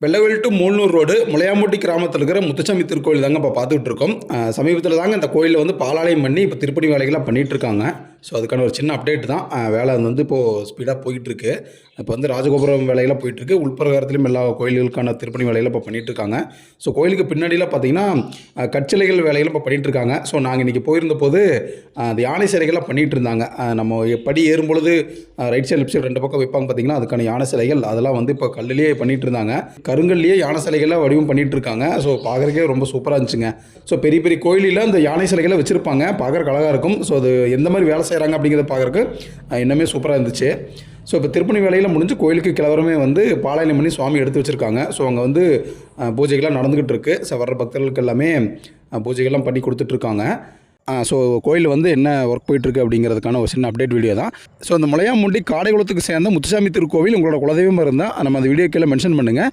வெள்ளவேல் to Mulanur road முளையாம்பட்டி கிராமத்தில் இருக்கிற முத்துசாமி திருக்கோயில் தாங்க இப்போ பார்த்துக்கிட்டு இருக்கோம். சமீபத்தில் தாங்க இந்த கோயிலில் வந்து பாலாலயம் பண்ணி இப்போ திருப்பணி வேலைகள்லாம் பண்ணிகிட்ருக்காங்க. ஸோ அதுக்கான ஒரு சின்ன அப்டேட் தான். வேலை வந்து இப்போது ஸ்பீடாக போயிட்டுருக்கு. இப்போ வந்து ராஜகோபுரம் வேலையெல்லாம் போயிட்டுருக்கு. உள்பிரகாரத்துலையும் எல்லா கோயில்களுக்கான திருப்பணி வேலையெல்லாம் இப்போ பண்ணிகிட்ருக்காங்க. ஸோ கோயிலுக்கு பின்னாடிலாம் பார்த்தீங்கன்னா கற்சிலைகள் வேலைகளும் இப்போ பண்ணிகிட்ருக்காங்க. ஸோ நாங்கள் இன்றைக்கி போயிருந்த போது அந்த யானை சிலைகள்லாம் பண்ணிகிட்டு இருந்தாங்க. நம்ம படி ஏறும்பொழுது ரைட் சைடு லெஃப்ட் சைடு ரெண்டு பக்கம் வைப்பாங்க பார்த்தீங்கன்னா, அதுக்கான யானை சிலைகள் அதெல்லாம் வந்து இப்போ கல்லுலேயே பண்ணிகிட்டு இருந்தாங்க. கருங்கல்லையே யானை சிலைகள்லாம் வடிவம் பண்ணிகிட்டு இருக்காங்க. ஸோ பார்க்குறக்கே ரொம்ப சூப்பராக இருந்துச்சுங்க. ஸோ பெரிய பெரிய கோயிலில் அந்த யானை சிலைகளை வச்சுருப்பாங்க. பார்க்குறக்கு அழகாக இருக்கும். ஸோ அது எந்த மாதிரி வேலை செய்கிறாங்க அப்படிங்கிறத பார்க்குறக்கு இன்னுமே சூப்பராக இருந்துச்சு. ஸோ இப்போ திருப்பணி வேலையில் முடிஞ்சு கோயிலுக்கு கிளவரமே வந்து பாலாயனம் பண்ணி சுவாமி எடுத்து வச்சுருக்காங்க. ஸோ அங்கே வந்து பூஜைகள்லாம் நடந்துக்கிட்டு இருக்குது. ஸோ வர்ற பக்தர்களுக்கு எல்லாமே பூஜைகள்லாம் பண்ணி கொடுத்துட்ருக்காங்க. ஸோ கோயில் வந்து என்ன ஒர்க் போயிட்டுருக்கு அப்படிங்கிறதுக்கான ஒரு சின்ன அப்டேட் வீடியோ தான். ஸோ அந்த முளையாம்பட்டி காடைக்குளத்துக்கு சேர்ந்த முத்துசாமி திருக்கோவில் உங்களோட குலதெய்வமாக இருந்தால் நம்ம அந்த வீடியோ கீழே மென்ஷன் பண்ணுங்கள்.